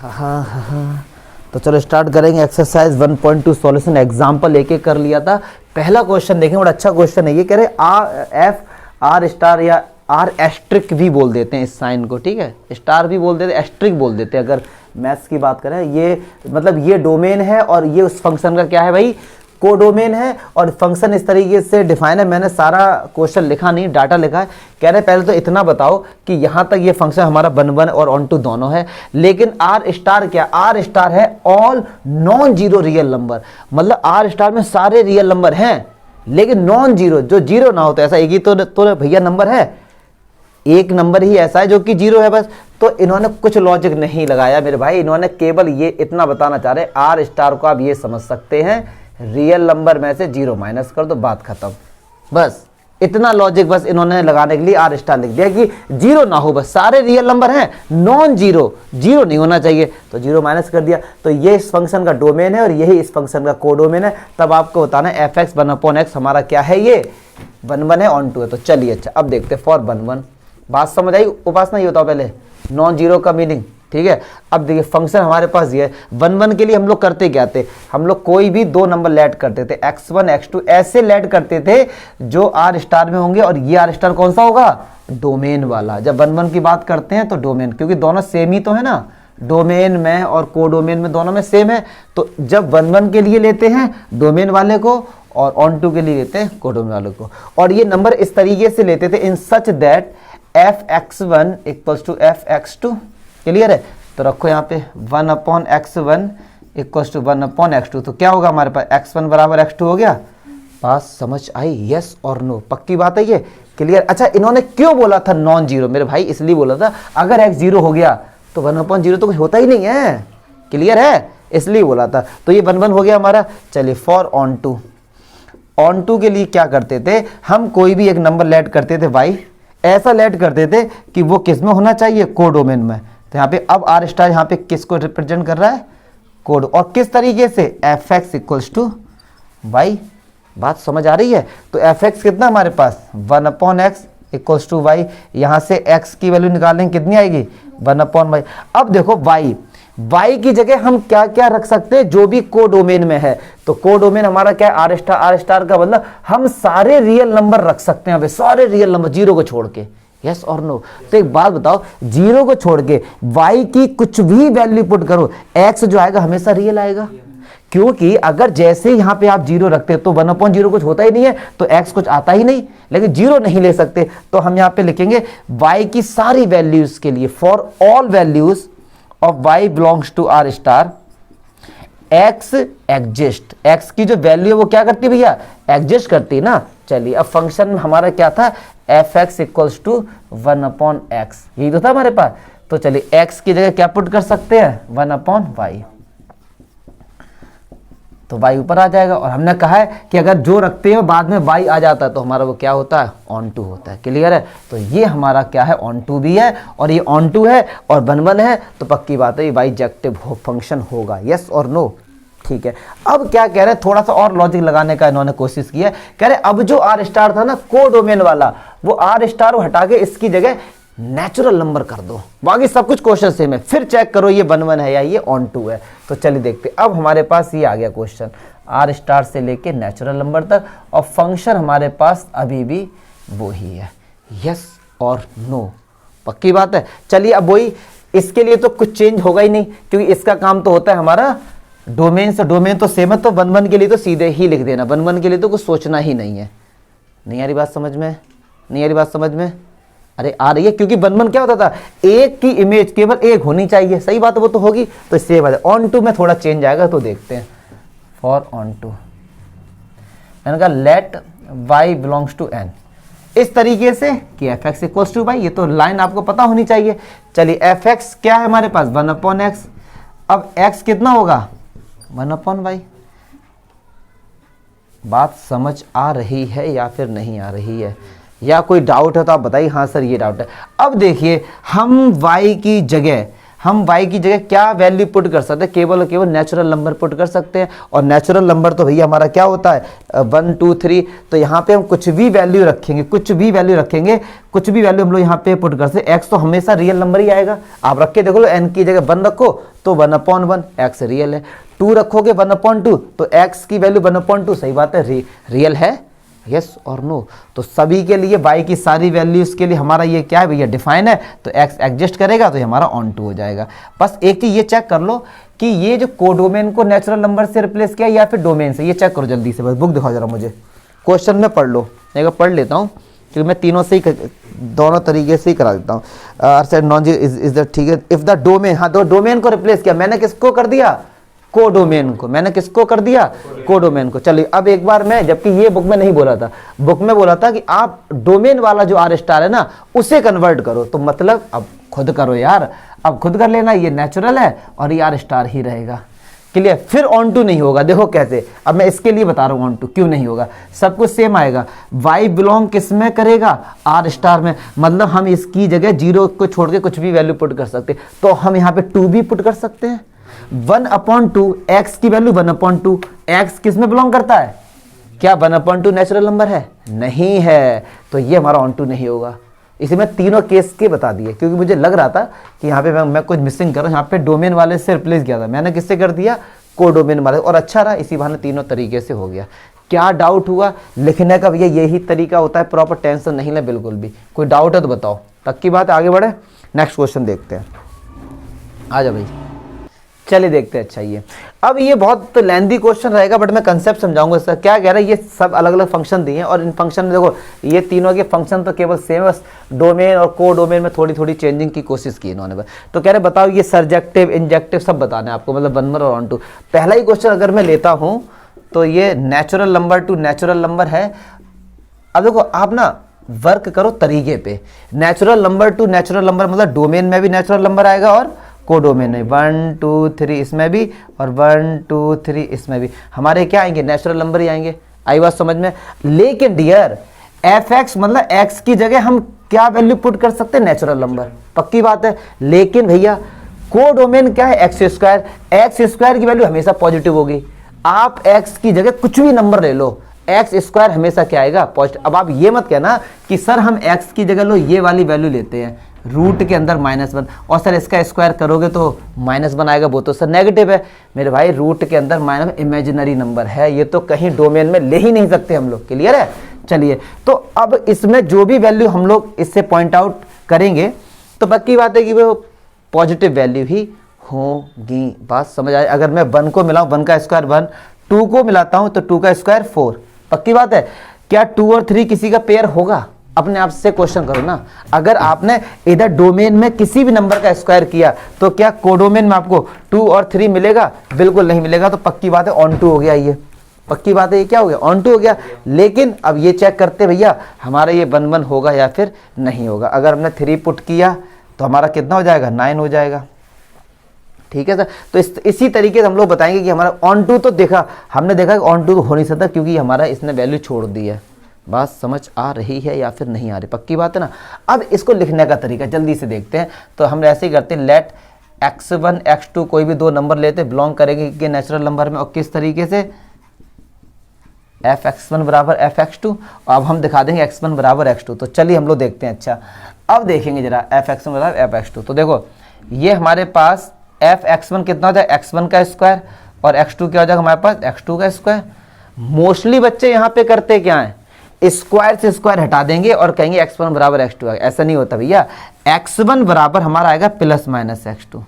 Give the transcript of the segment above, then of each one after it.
हाँ। तो चलो स्टार्ट करेंगे एक्सरसाइज 1.2 सॉल्यूशन। एग्जाम्पल एक एक कर लिया था। पहला क्वेश्चन देखें, बड़ा अच्छा क्वेश्चन है ये। कह रहे एफ आर स्टार या आर एस्ट्रिक भी बोल देते हैं इस साइन को, ठीक है, स्टार भी बोल देते हैं, एस्ट्रिक बोल देते हैं। अगर मैथ्स की बात करें, ये मतलब ये डोमेन है और ये उस फंक्शन का क्या है भाई, कोडोमेन है। और फंक्शन इस तरीके से डिफाइन है। मैंने सारा क्वेश्चन लिखा नहीं, डाटा लिखा है। कह रहे पहले तो इतना बताओ कि यहाँ तक ये फंक्शन हमारा 1 और ऑन टू दोनों है, लेकिन आर स्टार क्या, आर स्टार है all non zero real number. मतलब आर स्टार में सारे रियल नंबर हैं लेकिन नॉन जीरो, जो जीरो ना हो। तो ऐसा एक ही तो भैया नंबर है, एक नंबर ही ऐसा है जो कि जीरो है बस। तो इन्होंने कुछ लॉजिक नहीं लगाया मेरे भाई, इन्होंने केवल ये इतना बताना चाह रहे आर स्टार को आप ये समझ सकते हैं रियल नंबर में से जीरो माइनस कर दो, बात खत्म। बस इतना लॉजिक बस इन्होंने लगाने के लिए आर स्टार लिख दिया कि जीरो ना हो, बस सारे रियल नंबर हैं नॉन जीरो, जीरो नहीं होना चाहिए, तो जीरो माइनस कर दिया। तो ये इस फंक्शन का डोमेन है और यही इस फंक्शन का कोडोमेन है। तब आपको बताना है एफ एक्स 1/x हमारा क्या है, ये 1 है, ऑन टू है। तो चलिए अच्छा अब देखते हैं फॉर 1 बात समझ आई। उपासना ये बताओ पहले नॉन जीरो का मीनिंग, ठीक है। अब देखिए फंक्शन हमारे पास ये है 1 के लिए हम लोग करते क्या थे, हम लोग कोई भी दो नंबर लेट करते थे, x1 x2 ऐसे लेट करते थे जो आर स्टार में होंगे। और ये आर स्टार कौन सा होगा, डोमेन वाला। जब 1 की बात करते हैं तो डोमेन, क्योंकि दोनों सेम ही तो है ना, डोमेन में और कोडोमेन में दोनों में सेम है। तो जब 1 के लिए लेते हैं डोमेन वाले को और ऑन टू के लिए लेते हैं कोडोमेन वाले को। और ये नंबर इस तरीके से लेते थे इन such that fx1 equals to fx2। Clear है। तो रखो यहाँ पे 1/x1 इक्वल्स टू 1/x2। तो क्या होगा हमारे पास x1 बराबर x2 हो गया। बात समझ आई, यस और नो, पक्की बात है ये, क्लियर। अच्छा इन्होंने क्यों बोला था नॉन जीरो मेरे भाई, इसलिए बोला था अगर x जीरो हो गया तो 1/0 तो कुछ होता ही नहीं है, क्लियर है, इसलिए बोला था। तो ये 1 हो गया हमारा। चलिए for onto, onto के लिए क्या करते थे हम, कोई भी एक नंबर लेट करते थे भाई, ऐसा लेट करते थे कि वो किस में होना चाहिए, कोडोमेन में। तो यहाँ पे अब आर स्टार यहाँ पे किसको रिप्रेजेंट कर रहा है, कोड। और किस तरीके से f x equals to y, बात समझ आ रही है। तो एफ एक्स कितना हमारे पास 1/x इक्वल्स टू वाई। यहाँ से x की वैल्यू निकालेंगे कितनी आएगी 1/y। अब देखो y की जगह हम क्या क्या रख सकते हैं जो भी कोडोमेन में है। तो कोडोमेन हमारा क्या है, आर स्टार। आर स्टार का मतलब हम सारे रियल नंबर रख सकते हैं, सारे रियल नंबर जीरो को छोड़ के, यस और नो। तो एक बात बताओ, जीरो को छोड़ के y की कुछ भी वैल्यू पुट करो, x जो आएगा हमेशा रियल आएगा। क्योंकि अगर जैसे यहां पे आप जीरो रखते तो 1/0 कुछ होता ही नहीं है, तो x कुछ आता ही नहीं, लेकिन जीरो नहीं ले सकते। तो हम यहां पे लिखेंगे y की सारी वैल्यूज के लिए, for all values of y belongs to R star x exist. x की जो वैल्यू है वो क्या करती है भैया, एग्जिस्ट करती है ना। चलिए अब फंक्शन हमारा क्या था, F x equals to 1/x, यही तो था हमारे पास। तो चलिए x की जगह क्या पुट कर सकते हैं 1/y, तो y ऊपर आ जाएगा। और हमने कहा है कि अगर जो रखते हैं बाद में y आ जाता है तो हमारा वो क्या होता है, ऑन टू होता है, क्लियर है। तो ये हमारा क्या है, ऑन टू भी है और ये ऑन टू है और 1 है, तो पक्की बात है ये बाइजेक्टिव फंक्शन होगा, यस और नो, ठीक है। अब क्या कह रहे हैं, थोड़ा सा और लॉजिक लगाने का इन्होंने कोशिश की है। कह रहे अब जो आर स्टार था ना कोडोमेन वाला, वो आर स्टार हटा के इसकी जगह नेचुरल नंबर कर दो, बाकी सब कुछ क्वेश्चन सेम है। फिर चेक करो ये 1 है या ये ऑन टू है। तो चलिए देखते, अब हमारे पास ये आ गया क्वेश्चन आर स्टार से लेके नेचुरल नंबर तक, और फंक्शन हमारे पास अभी भी वो ही है, यस और नो, पक्की बात है। चलिए अब वही, इसके लिए तो कुछ चेंज होगा ही नहीं, क्योंकि इसका काम तो होता है हमारा डोमेन से, डोमेन तो सेम है। तो 1 के लिए तो सीधे ही लिख देना, 1 के लिए तो कुछ सोचना ही नहीं है। नहीं आ रही बात समझ में, नहीं आ रही बात समझ में, अरे आ रही है। क्योंकि 1 क्या होता था, एक की इमेज केवल एक होनी चाहिए, सही बात है, वो तो होगी। तो इससे बात है, ऑन टू में थोड़ा चेंज आएगा, तो देखते हैं फॉर ऑन टू। मैंने कहा let y belongs to n, इस तरीके से कि f x equals to y, ये तो लाइन आपको पता होनी चाहिए। चलिए एफ एक्स क्या है हमारे पास 1/x, अब x कितना होगा 1/y। बात समझ आ रही है या फिर नहीं आ रही है, या कोई डाउट है तो आप बताइए। हाँ सर ये डाउट है। अब देखिए हम y की जगह हम y की जगह क्या वैल्यू पुट कर सकते हैं, केवल और केवल नेचुरल नंबर पुट कर सकते हैं। और नेचुरल नंबर तो भैया हमारा क्या होता है 1 2 3। तो यहाँ पे हम कुछ भी वैल्यू रखेंगे, कुछ भी वैल्यू हम लोग यहाँ पे पुट कर सकते हैं। x तो हमेशा रियल नंबर ही आएगा, आप रख के देखो लो, n की जगह 1 रखो तो 1/1 x रियल है, 2 रखोगे 1/2 तो x की वैल्यू 1/2, सही बात है, रियल है, यस और नो। तो सभी के लिए y की सारी वैल्यूज के लिए हमारा ये क्या है भैया डिफाइन है, तो x एग्जिस्ट करेगा तो ये हमारा ऑन टू हो जाएगा। बस एक चीज ये चेक कर लो कि ये जो कोडोमेन को नेचुरल नंबर से रिप्लेस किया या फिर डोमेन से, ये चेक करो जल्दी से, बस बुक दिखाओ जरा मुझे, क्वेश्चन में पढ़ लो, एक पढ़ लेता हूँ क्योंकि मैं तीनों से ही दोनों तरीके से ही करा देता हूँ। नॉन इज द ठीक है, इफ द डोमेन, हाँ तो डोमेन को रिप्लेस किया, मैंने किसको कर दिया, कोडोमेन को, मैंने किसको कर दिया, कोडोमेन को। चलिए अब एक बार मैं, जबकि ये बुक में नहीं बोला था, बुक में बोला था कि आप डोमेन वाला जो आर स्टार है ना उसे कन्वर्ट करो, तो मतलब अब खुद करो यार, अब खुद कर लेना, ये नेचुरल है और ये आर स्टार ही रहेगा, क्लियर। फिर ऑन टू नहीं होगा, देखो कैसे, अब मैं इसके लिए बता रहा हूँ ऑन टू क्यों नहीं होगा, सब कुछ सेम आएगा। वाई बिलोंग किस में करेगा, आर स्टार में, मतलब हम इसकी जगह 0 को छोड़ के कुछ भी वैल्यू पुट कर सकते, तो हम यहाँ पे 2 भी पुट कर सकते हैं। 1/2 x की वैल्यू 1/2, x किस में बिलोंग करता है, क्या 1/2 नेचुरल नंबर है, नहीं है, तो ये हमारा ऑन टू नहीं होगा। इसे मैं तीनों केस के बता दिए क्योंकि मुझे लग रहा था कि यहाँ पे मैं कुछ मिसिंग कर रहा हूँ, यहाँ पे डोमेन वाले से रिप्लेस किया था, मैंने किससे कर दिया, कोडोमेन वाले, और अच्छा रहा, इसी बहाने तीनों तरीके से हो गया। क्या डाउट हुआ लिखने का, भैया यही तरीका होता है, प्रॉपर टेंशन नहीं ले बिल्कुल भी, कोई डाउट है तो बताओ, तक की बात, आगे बढ़े, नेक्स्ट क्वेश्चन देखते हैं, आ जाओ भाई, चलिए देखते हैं। अच्छा ये अब ये बहुत लेंदी क्वेश्चन रहेगा बट मैं कंसेप्ट समझाऊंगा इसका, क्या कह रहा है, ये सब अलग अलग फंक्शन दिए हैं और इन फंक्शन में देखो ये तीनों के फंक्शन तो केवल सेम है, बस डोमेन और को डोमेन में थोड़ी थोड़ी चेंजिंग की कोशिश की इन्होंने बस। तो कह रहे बताओ ये सरजेक्टिव इंजेक्टिव सब बताना है आपको, मतलब 1 और ऑन टू। पहला ही क्वेश्चन अगर मैं लेता हूँ तो ये natural number two natural number है। अब देखो आप ना वर्क करो तरीके पे, natural number two natural number मतलब डोमेन में भी नेचुरल नंबर आएगा और कोडोमेन में 1 2 3 इसमें भी और 1 2 3 इसमें भी हमारे क्या आएंगे, नेचुरल नंबर ही आएंगे। आई बात समझ में। लेकिन डियर fx मतलब x की जगह हम क्या वैल्यू पुट कर सकते हैं, नेचुरल नंबर, पक्की बात है। लेकिन भैया कोडोमेन क्या है, x स्क्वायर की वैल्यू हमेशा पॉजिटिव होगी। आप x की जगह कुछ भी नंबर ले लो, एक्स स्क्वायर हमेशा क्या आएगा, पॉजिटिव। अब आप ये मत कहना कि सर हम x की जगह लो ये वाली वैल्यू लेते हैं, रूट के अंदर -1 और सर इसका स्क्वायर करोगे तो -1 आएगा, वो तो सर नेगेटिव है। मेरे भाई रूट के अंदर माइनस इमेजिनरी नंबर है, ये तो कहीं डोमेन में ले ही नहीं सकते हम लोग, क्लियर है। चलिए तो अब इसमें जो भी वैल्यू हम लोग इससे पॉइंट आउट करेंगे तो पक्की बात है कि वो पॉजिटिव वैल्यू ही होगी, बात समझ आए। अगर मैं 1 को मिलाऊं 1 का स्क्वायर 1, 2 को मिलाता हूं तो 2 का स्क्वायर 4, पक्की बात है। क्या 2 और 3 किसी का पेयर होगा, अपने आप से क्वेश्चन करो ना। अगर आपने इधर डोमेन में किसी भी नंबर का स्क्वायर किया तो क्या कोडोमेन में आपको 2 और 3 मिलेगा, बिल्कुल नहीं मिलेगा। तो पक्की बात है ऑन टू हो गया, ये पक्की बात है, ये क्या हो गया, ऑन टू हो गया। लेकिन अब ये चेक करते भैया हमारा ये 1 1 होगा या फिर नहीं होगा। अगर हमने 3 पुट किया तो हमारा कितना हो जाएगा, 9 हो जाएगा, ठीक है सर। तो इसी तरीके से हम लोग बताएंगे कि हमारा ऑन टू, तो देखा हमने देखा कि ऑन टू हो नहीं सकता क्योंकि हमारा इसने वैल्यू छोड़ दी है। बात समझ आ रही है या फिर नहीं आ रही, पक्की बात है ना। अब इसको लिखने का तरीका जल्दी से देखते हैं। तो हम ऐसे ही करते हैं, लेट x1 x2 कोई भी 2 नंबर लेते बिलोंग करेंगे कि नेचुरल नंबर में, और किस तरीके से fx1 बराबर fx2। अब हम दिखा देंगे x1 बराबर x2। तो चलिए हम लोग देखते हैं। अच्छा अब देखेंगे जरा fx1 बराबर fx2। तो देखो ये हमारे पास fx1 कितना हो जाएगा, x1 का स्क्वायर, और x2 क्या हो जाएगा हमारे पास, x2 का स्क्वायर। मोस्टली बच्चे यहाँ पे करते क्या है, स्क्वायर से स्क्वायर हटा देंगे और कहेंगे x1 बराबर x2 आएगा। ऐसा नहीं होता भैया, x1 बराबर हमारा आएगा प्लस माइनस x2।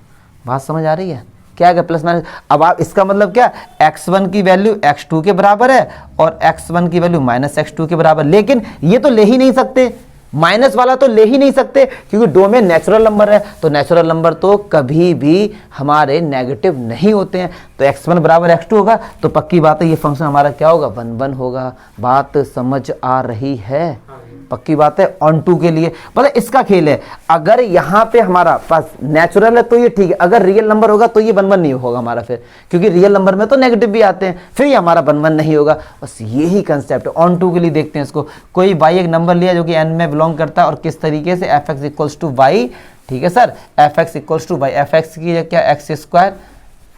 बात समझ आ रही है, क्या आएगा प्लस माइनस। अब आप इसका मतलब क्या, x1 की वैल्यू x2 के बराबर है और x1 की वैल्यू माइनस x2 के बराबर। लेकिन ये तो ले ही नहीं सकते, माइनस वाला तो ले ही नहीं सकते क्योंकि डोमेन नेचुरल नंबर है, तो नेचुरल नंबर तो कभी भी हमारे नेगेटिव नहीं होते हैं। तो x1 बराबर x2 होगा, तो पक्की बात है ये फंक्शन हमारा क्या होगा, 1 1 होगा। बात समझ आ रही है, पक्की बात है ऑन टू के लिए, मतलब इसका खेल है। अगर यहाँ पे हमारा पास नेचुरल है तो ये ठीक है, अगर रियल नंबर होगा तो ये 1 1 नहीं होगा हमारा फिर, क्योंकि रियल नंबर में तो नेगेटिव भी आते हैं, फिर ये हमारा 1 1 नहीं होगा। बस यही कंसेप्ट है। ऑन टू के लिए देखते हैं इसको, कोई वाई एक नंबर लिया जो कि एन में बिलोंग करता है और किस तरीके से f x equals to y, ठीक है sir, f x equals to y, f x की क्या x square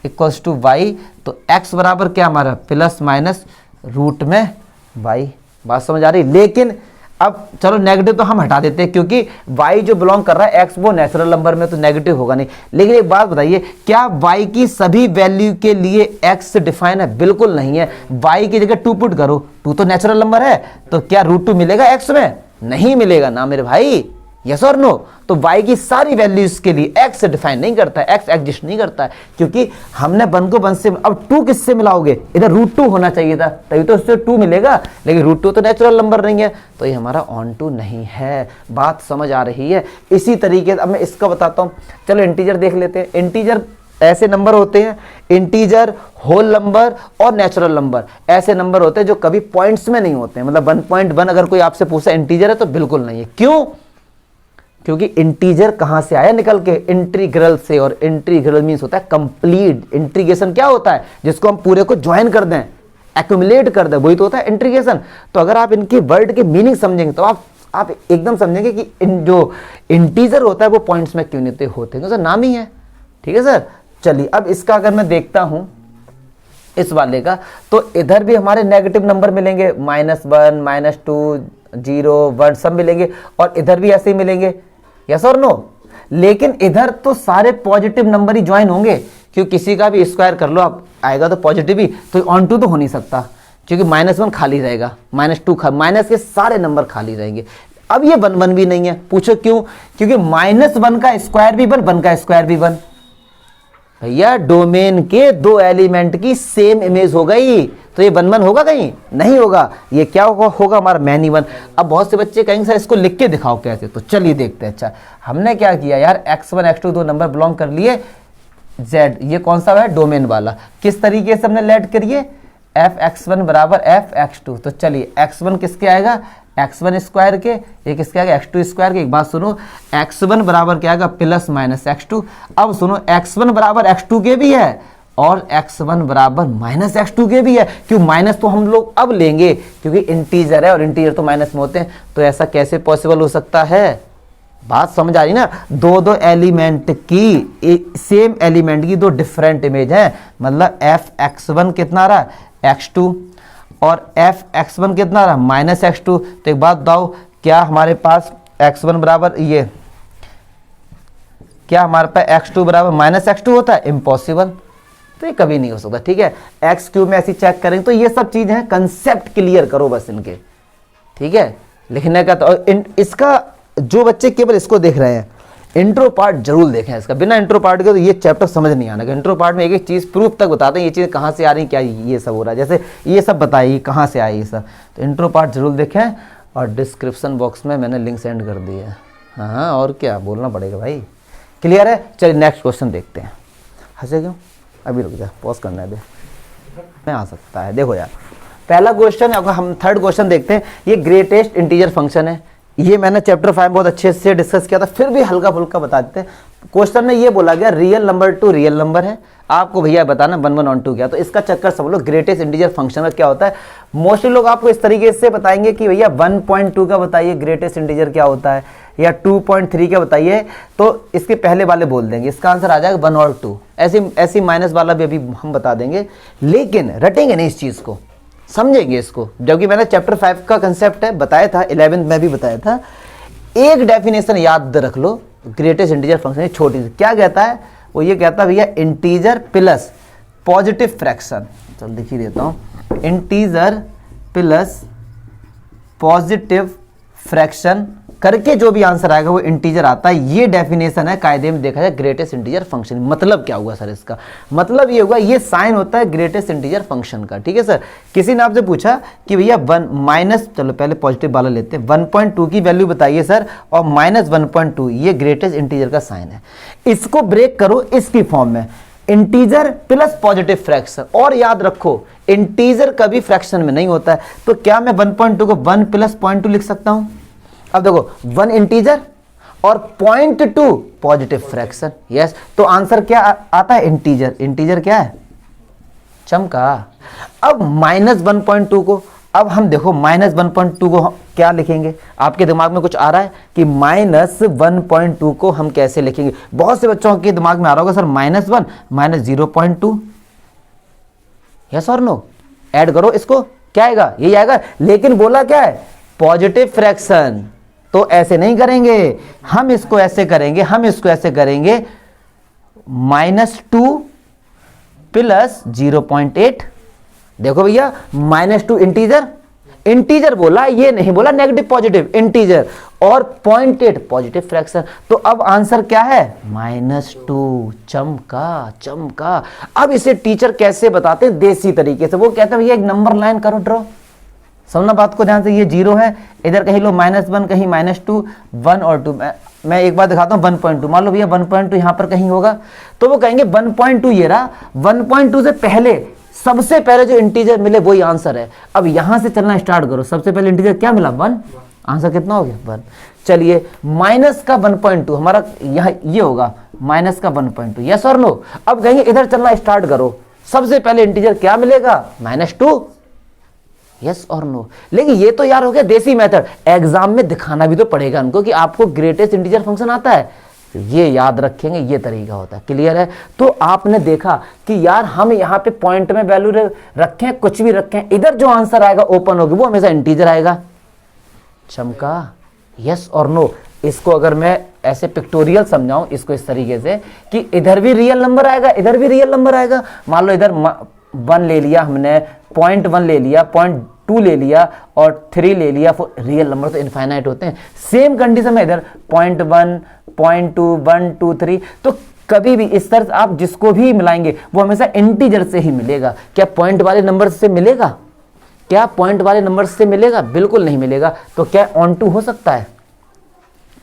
equals to y, तो एक्स बराबर क्या हमारा प्लस माइनस रूट में वाई। बात समझ आ रही? लेकिन अब चलो नेगेटिव तो हम हटा देते हैं क्योंकि y जो बिलोंग कर रहा है x वो नेचुरल नंबर में तो नेगेटिव होगा नहीं। लेकिन एक बात बताइए, क्या y की सभी वैल्यू के लिए x डिफाइन है? बिल्कुल नहीं है। y की जगह 2 पुट करो, 2 तो नेचुरल नंबर है, तो क्या √2 मिलेगा x में? नहीं मिलेगा ना मेरे भाई, यस और नो। तो y की सारी वैल्यूज के लिए x डिफाइन नहीं करता है, x एग्जिस्ट नहीं करता है, क्योंकि हमने 1 को 1 से, अब 2 किससे मिलाओगे? इधर √2 होना चाहिए था, तभी तो उससे 2 मिलेगा, लेकिन √2 तो नेचुरल नंबर नहीं है, तो ये हमारा ऑन टू नहीं है। बात समझ आ रही है? इसी तरीके से अब मैं इसका बताता हूँ। चलो इंटीजर देख लेते हैं। इंटीजर ऐसे नंबर होते हैं, इंटीजर, होल नंबर और नेचुरल नंबर, ऐसे नंबर होते हैं जो कभी पॉइंट्स में नहीं होते हैं। मतलब 1.1 अगर कोई आपसे पूछा इंटीजर है तो बिल्कुल नहीं है। क्यों? क्योंकि इंटीजर कहां से आया निकल के? इंटीग्रल से, और इंटीग्रल मींस होता है कंप्लीट। इंटीग्रेशन क्या होता है? जिसको हम पूरे को ज्वाइन कर दें, एक्यूमुलेट कर दें, वही तो होता है इंटीग्रेशन। तो अगर आप इनकी वर्ड की मीनिंग समझेंगे तो आप एकदम समझेंगे कि जो इंटीजर होता है वो पॉइंट्स में क्यों नहीं होते, क्योंकि नाम ही है। ठीक है सर, चलिए अब इसका अगर मैं देखता हूं इस वाले का, तो इधर भी हमारे नेगेटिव नंबर मिलेंगे, -1, -2, 0, 1 सब मिलेंगे, और इधर भी ऐसे ही मिलेंगे, यस और नो। लेकिन इधर तो सारे पॉजिटिव नंबर ही ज्वाइन होंगे, क्योंकि किसी का भी स्क्वायर कर लो आप, आएगा तो पॉजिटिव ही, तो ऑन टू तो हो नहीं सकता, क्योंकि -1 खाली रहेगा, -2 माइनस के सारे नंबर खाली रहेंगे। अब ये 1 1 भी नहीं है, पूछो क्यों? क्योंकि -1 का स्क्वायर भी 1, 1 का स्क्वायर भी 1। भैया डोमेन के 2 एलिमेंट की सेम इमेज हो गई, तो ये 1 1 होगा कहीं? नहीं होगा। ये क्या होगा हमारा मैनी 1। अब बहुत से बच्चे कहेंगे सर इसको लिख के दिखाओ कैसे, तो चलिए देखते हैं। अच्छा, हमने क्या किया यार, x1 x2 2 नंबर बिलोंग कर लिए, z ये कौन सा है? डोमेन वाला। किस तरीके से हमने लेट करिए, f(x1) बराबर f(x2), तो चलिए x1 किसके आएगा? x1 स्क्वायर के, ये किसके आएगा? x2 स्क्वायर के। एक बात सुनो, x1 बराबर क्या आएगा? Plus minus x2। अब सुनो, x1 बराबर x2 के भी है और x1 बराबर माइनस x2 के भी है। क्यों माइनस? तो हम लोग अब लेंगे क्योंकि इंटीजर है और इंटीजर तो माइनस में होते हैं, तो ऐसा कैसे पॉसिबल हो सकता है? बात समझ आ रही ना? दो एलिमेंट की, सेम एलिमेंट की 2 डिफरेंट इमेज है, मतलब f(x1) कितना आ रहा है? x2, और f(x1) कितना आ रहा है? -x2। तो एक बात बताओ, क्या हमारे पास x1 बराबर ये, क्या हमारे पास x2 बराबर -x2 होता है? इम्पॉसिबल, तो ये कभी नहीं हो सकता। ठीक है, x³ में ऐसी चेक करेंगे, तो ये सब चीजें हैं, कंसेप्ट क्लियर करो बस इनके। ठीक है, लिखने का तो इसका जो बच्चे केवल इसको देख रहे हैं, इंट्रो पार्ट जरूर देखें इसका। बिना इंट्रो पार्ट के तो ये चैप्टर समझ नहीं आना। इंट्रो पार्ट में एक एक चीज प्रूफ तक बताते हैं, ये चीज़ कहाँ से आ रही, क्या ये सब हो रहा है, जैसे ये सब बताइए कहाँ से आई ये सब। तो इंट्रो पार्ट जरूर देखें, और डिस्क्रिप्शन बॉक्स में मैंने लिंक सेंड कर दी है। हाँ, और क्या बोलना पड़ेगा भाई। क्लियर है? चलिए नेक्स्ट क्वेश्चन देखते हैं। हंसे क्यों? अभी रुक जा, पॉज करना है, मैं आ सकता है। देखो यार, पहला क्वेश्चन, अगर हम थर्ड क्वेश्चन देखते हैं, ये ग्रेटेस्ट इंटीजर फंक्शन है। ये मैंने चैप्टर 5 बहुत अच्छे से डिस्कस किया था, फिर भी हल्का फुल्का बता देते हैं। क्वेश्चन में ये बोला गया real number two real number है, आपको भैया बताना 1 1 ऑन 2 क्या। तो इसका चक्कर समझ लो, ग्रेटेस्ट इंटीजर फंक्शन का क्या होता है। मोस्टली लोग आपको इस तरीके से बताएंगे कि भैया 1.2 का बताइए ग्रेटेस्ट इंटीजर क्या होता है, या 2.3 का बताइए, तो इसके पहले वाले बोल देंगे, इसका आंसर आ जाएगा 1 और 2। ऐसी माइनस वाला भी अभी हम बता देंगे, लेकिन रटेंगे नहीं इस चीज को, समझेंगे इसको। जबकि मैंने चैप्टर 5 का कंसेप्ट है बताया था, 11th में भी बताया था। एक डेफिनेशन याद रख लो ग्रेटेस्ट इंटीजर फंक्शन, छोटी सी, क्या कहता है वो? ये कहता है भैया इंटीजर प्लस पॉजिटिव फ्रैक्शन। चल लिख ही देता हूं, इंटीजर प्लस पॉजिटिव फ्रैक्शन करके जो भी आंसर आएगा वो इंटीजर आता है। ये डेफिनेशन है कायदे में देखा जाए ग्रेटेस्ट इंटीजर फंक्शन। मतलब क्या हुआ सर इसका? मतलब ये होगा, ये साइन होता है ग्रेटेस्ट इंटीजर फंक्शन का। ठीक है सर, किसी ने आपसे पूछा कि भैया 1 माइनस, चलो पहले पॉजिटिव वाला लेते हैं, 1.2 की वैल्यू बताइए सर, और -1.2 ये ग्रेटेस्ट इंटीजर का साइन है। इसको ब्रेक करो इसकी फॉर्म में, इंटीजर प्लस पॉजिटिव फ्रैक्शन। और याद रखो इंटीजर कभी फ्रैक्शन में नहीं होता है, तो क्या मैं 1.2 को 1 + 0.2 लिख सकता हूं? अब देखो 1 इंटीजर और 0.2 पॉजिटिव फ्रैक्शन। यस, तो आंसर क्या आता है? इंटीजर। इंटीजर क्या है? चमका। अब -1.2 को, अब हम देखो -1.2 को क्या लिखेंगे? आपके दिमाग में कुछ आ रहा है कि -1.2 को हम कैसे लिखेंगे? बहुत से बच्चों के दिमाग में आ रहा होगा सर -1 -0.2। यस और नो? ऐड करो इसको, क्या आएगा? यही आएगा। लेकिन बोला क्या है? Positive fraction. तो ऐसे नहीं करेंगे, हम इसको ऐसे करेंगे, हम इसको ऐसे करेंगे -2 प्लस 0.8। देखो भैया, -2 इंटीजर, इंटीजर बोला, ये नहीं बोला नेगेटिव पॉजिटिव, इंटीजर, और 0.8 पॉजिटिव फ्रैक्शन। तो अब आंसर क्या है? -2। चमका, चमका। अब इसे टीचर कैसे बताते हैं? देसी तरीके से। वो कहते हैं भैया एक नंबर लाइन करो ड्रॉ। समझना बात को ध्यान से, ये 0 है, इधर कहीं लो -1, कहीं -2, 1 और 2। मैं एक बार दिखाता हूं 1.2। मान लो भैया 1.2 यहां पर कहीं होगा, तो वो कहेंगे 1.2 ये रहा। 1.2 से पहले, सबसे पहले जो इंटीजर मिले वही आंसर है। अब यहां से चलना स्टार्ट करो। सबसे पहले इंटीजर क्या मिला? 1। आंसर कितना हो गया? 1। चलिए, माइनस का 1.2 हमारा यह ये होगा, माइनस का 1.2। यस और नो? अब कहेंगे इधर चलना स्टार्ट करो। सबसे पहले इंटीजर क्या मिलेगा? -2। यस और नो? लेकिन ये तो यार हो गया देसी मेथड। एग्जाम में दिखाना भी तो पड़ेगा उनको कि आपको ग्रेटेस्ट इंटीजर फंक्शन आता है। तो ये याद रखेंगे, ये तरीका होता है। क्लियर है? तो आपने देखा कि यार हम यहाँ पे पॉइंट में वैल्यू रखें, कुछ भी रखें, इधर जो आंसर आएगा ओपन होगी वो हमेशा इंटीजर आएगा। चमका। यस और नो? इसको अगर मैं ऐसे पिक्टोरियल समझाऊं इसको इस तरीके से कि इधर भी रियल नंबर आएगा, इधर भी रियल नंबर आएगा। मान लो इधर 1 ले लिया हमने, 0.1 ले लिया, 0.2 ले लिया और 3 ले लिया। रियल नंबर तो इनफाइनाइट होते हैं। सेम कंडीशन में इधर 0.1, 0.2, 1, 2, 3। तो कभी भी इस तरह आप जिसको भी मिलाएंगे वो हमेशा इंटीजर से ही मिलेगा। क्या पॉइंट वाले नंबर से मिलेगा? क्या पॉइंट वाले नंबर से मिलेगा? बिल्कुल नहीं मिलेगा। तो क्या ऑन टू हो सकता है?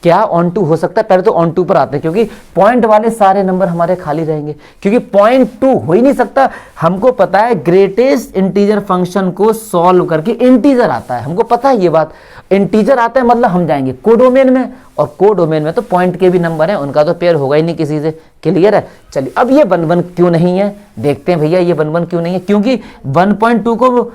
क्या ऑन टू हो सकता है? पहले तो ऑन टू पर आते हैं, क्योंकि पॉइंट वाले सारे नंबर हमारे खाली रहेंगे, क्योंकि 0.2 हो ही नहीं सकता। हमको पता है ग्रेटेस्ट इंटीजर फंक्शन को सॉल्व करके इंटीजर आता है, हमको पता है ये बात। इंटीजर आता है मतलब हम जाएंगे कोडोमेन में, और कोडोमेन में तो पॉइंट के भी नंबर हैं, उनका तो पेयर होगा ही नहीं किसी से। क्लियर है? चलिए, अब ये 1 क्यों नहीं है देखते हैं भैया। ये 1 क्यों नहीं है? क्योंकि 1.2 को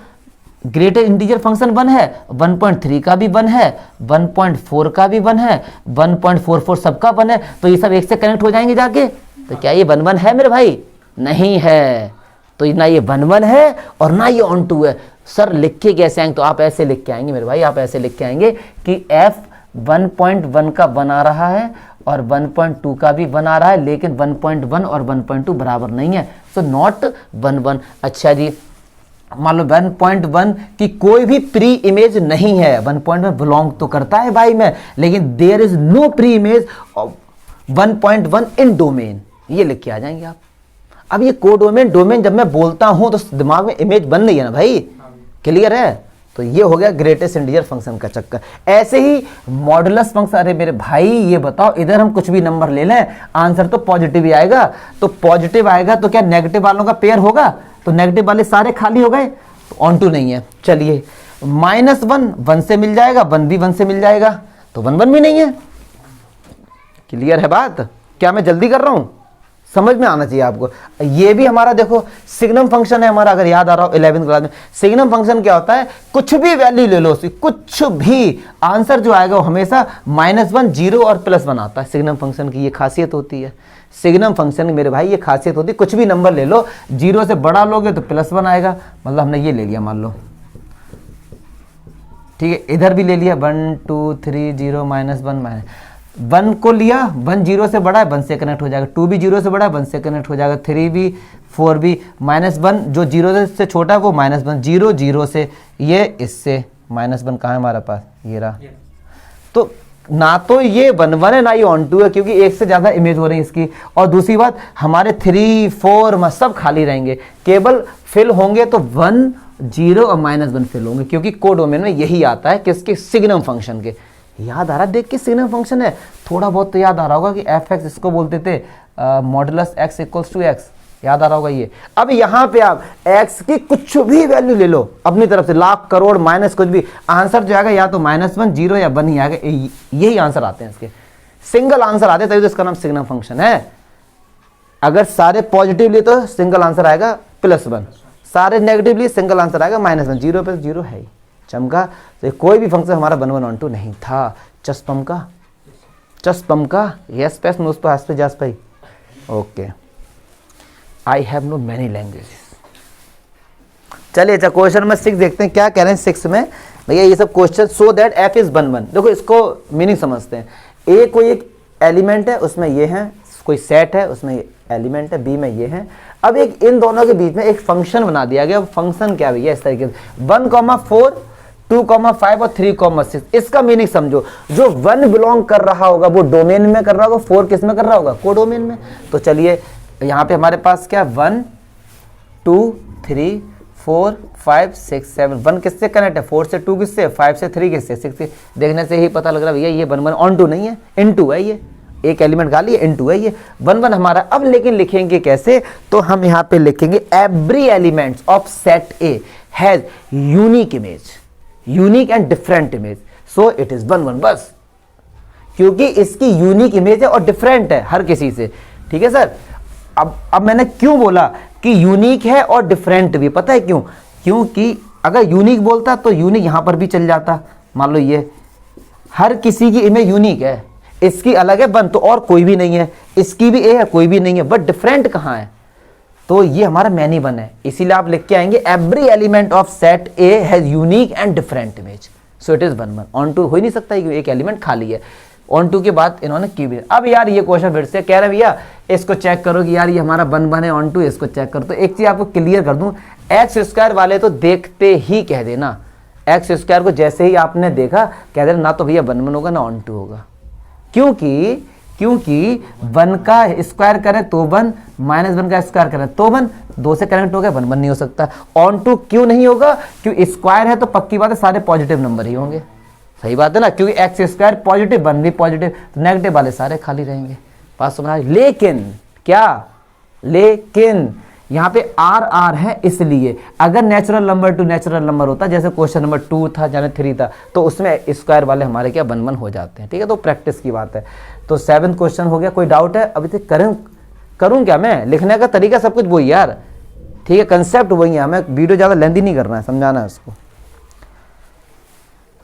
ग्रेटेस्ट इंटीजर फंक्शन 1 है, 1.3 का भी 1 है, 1.4 का भी 1 है, 1.44 सबका 1 है। तो ये सब एक से कनेक्ट हो जाएंगे जाके। तो क्या ये 1 है मेरे भाई? नहीं है। तो ना ये 1 है और ना ये ऑन टू है। सर लिख के कैसे आएंगे? तो आप ऐसे लिख के आएंगे मेरे भाई, आप ऐसे लिख के आएंगे कि f 1.1 का 1 आ रहा है और 1.2 का भी 1 आ रहा है, लेकिन 1.1 और 1.2 बराबर नहीं है। So not 1. अच्छा जी, मान लो 1.1 की कोई भी प्री इमेज नहीं है। 1.1 बिलोंग तो करता है भाई में, लेकिन there is no pre image of 1.1 in domain. ये लिख के आ जाएंगे आप। अब ये कोडोमेन डोमेन जब मैं बोलता हूं तो दिमाग में इमेज बन रही है ना भाई? क्लियर है? तो ये हो गया ग्रेटेस्ट इंटीजर फंक्शन का चक्कर। ऐसे ही मॉडुलस फंक्शन। अरे मेरे भाई ये बताओ, इधर हम कुछ भी नंबर ले लें आंसर तो पॉजिटिव ही आएगा। तो पॉजिटिव आएगा तो क्या नेगेटिव वालों का पेयर होगा? तो नेगेटिव वाले सारे खाली हो गए, तो ऑन टू नहीं है। चलिए, -1 1 से मिल जाएगा, 1 भी 1 से मिल जाएगा, तो 1 भी नहीं है। क्लियर है बात? क्या मैं जल्दी कर रहा हूं? समझ में आना चाहिए आपको। ये भी हमारा देखो सिग्नम फंक्शन है हमारा, अगर याद आ रहा हो 11वीं क्लास में। सिग्नम फंक्शन क्या होता है? कुछ भी वैल्यू ले लो उसकी, कुछ भी, आंसर जो आएगा वो हमेशा -1, 0 और +1 आता है। सिग्नम फंक्शन की ये खासियत होती है। सिग्नम फंक्शन की मेरे भाई ये खासियत होती है, कुछ भी नंबर ले लो, 0 से बड़ा लोगे तो +1 आएगा। मतलब हमने ये ले लिया, मान लो, ठीक है, इधर भी ले लिया 1 2 3 0 -1 1 को लिया, 1 0 से बड़ा है, 1 से कनेक्ट हो जाएगा। 2 भी 0 से बड़ा है, 1 से कनेक्ट हो जाएगा। 3 भी, 4 भी। -1 जो 0 से छोटा है वो -1, 0 0 से, ये इससे -1 कहाँ है हमारे पास? ये रहा। तो ना तो ये 1 है ना ये ऑन टू है, क्योंकि एक से ज्यादा इमेज हो रही है इसकी। और दूसरी बात, हमारे 3 4 सब खाली रहेंगे, केवल फिल होंगे तो 1 0 और -1 फिल होंगे, क्योंकि कोडोमेन में यही आता है किसके? सिग्नम फंक्शन के। याद आ रहा है? देख के सिग्नम फंक्शन है, थोड़ा बहुत तो याद आ रहा होगा कि f(x) इसको बोलते थे मॉडुलस x = x। याद आ रहा होगा ये। अब यहाँ पे आप x की कुछ भी वैल्यू ले लो अपनी तरफ से, लाख करोड़ माइनस कुछ भी, आंसर जो आएगा या तो -1 0 या 1 ही आएगा। यही आंसर आते हैं इसके, सिंगल आंसर आते हैं, तभी तो इसका नाम सिग्नम फंक्शन है। अगर सारे पॉजिटिव लिए तो सिंगल आंसर आएगा +1, सारे नेगेटिवली सिंगल आंसर आएगा -1। 0 पे 0 है ही, चमका। तो कोई भी फंक्शन हमारा 1 1 1 2 नहीं था। चस्पम का यस पेस नो पे हंस पे जास भाई। Okay, I have know many languages. चलिए अच्छा क्वेश्चन नंबर 6 देखते हैं क्या कह रहे हैं 6 में। भैया ये सब question so that f is 1 1। देखो इसको मीनिंग समझते हैं। ए कोई एक एलिमेंट है, उसमें ये है, कोई सेट है उसमें ये एलिमेंट है, बी में ये है। अब एक इन दोनों के बीच में एक फंक्शन बना दिया गया। फंक्शन क्या भैया इस तरीके से 1,4 2,5 और 3,6। इसका मीनिंग समझो, जो 1 बिलोंग कर रहा होगा वो डोमेन में कर रहा होगा, 4 किस में कर रहा होगा, कोडोमेन में। तो चलिए यहाँ पे हमारे पास क्या 1 2 3 4 5 6 7। 1 किससे कनेक्ट है, 4 से 2 किससे, 5 से 3 किससे, 6 से। देखने से ही पता लग रहा है भैया ये 1 1 ऑन टू नहीं है, इनटू है। ये एक एलिमेंट गाली है, इनटू है ये 1 1 हमारा। अब लेकिन लिखेंगे कैसे, तो हम यहाँ पे लिखेंगे every elements of set A has unique image, unique and different image, so it is 1 1 बस। क्योंकि इसकी यूनिक इमेज है और डिफरेंट है हर किसी से। ठीक है सर। अब मैंने क्यों बोला कि यूनिक है और डिफरेंट भी, पता है क्यों? क्योंकि अगर यूनिक बोलता तो यूनिक यहां पर भी चल जाता। मान लो ये हर किसी की इमेज यूनिक है, इसकी अलग है 1 तो और कोई भी नहीं है, इसकी भी ए है कोई भी नहीं है, बट डिफरेंट कहां है, तो ये हमारा मैनी 1 है। इसीलिए आप लिख के आएंगे every element of set A has unique and different image, so it is 1 1। Onto हो ही नहीं सकता है, एक एलिमेंट खाली है। ऑन टू के बाद इन्होंने की भी। अब यार ये क्वेश्चन फिर से कह रहे हैं भैया इसको चेक करो कि यार ये हमारा 1 1 है, ऑन टू इसको चेक करो। तो एक चीज आपको क्लियर कर दूं, x² वाले तो देखते ही कह देना, x² को जैसे ही आपने देखा कह देना ना तो भैया 1 1 होगा ना ऑन टू होगा। क्योंकि 1 का स्क्वायर करें तो 1, -1 का स्क्वायर करें तो 1, 2 से कनेक्ट हो गया 1 1 नहीं हो सकता। ऑन टू क्यों नहीं होगा, क्योंकि स्क्वायर है तो पक्की बात है सारे पॉजिटिव नंबर ही होंगे। सही बात है ना, क्योंकि x² पॉजिटिव 1 भी पॉजिटिव, तो नेगेटिव वाले सारे खाली रहेंगे। बात समझ। लेकिन क्या, लेकिन यहाँ पे R है, इसलिए अगर natural number two natural number होता जैसे क्वेश्चन नंबर 2 था जाने 3 था, तो उसमें स्क्वायर वाले हमारे क्या 1 1 हो जाते हैं। ठीक है, तो प्रैक्टिस की बात है। तो 7 क्वेश्चन हो गया। कोई डाउट है अभी तक? करूँ क्या मैं? लिखने का तरीका सब कुछ वही यार, ठीक है, कंसेप्ट वही है, हमें वीडियो ज़्यादा लेंथी नहीं करना है, समझाना है उसको।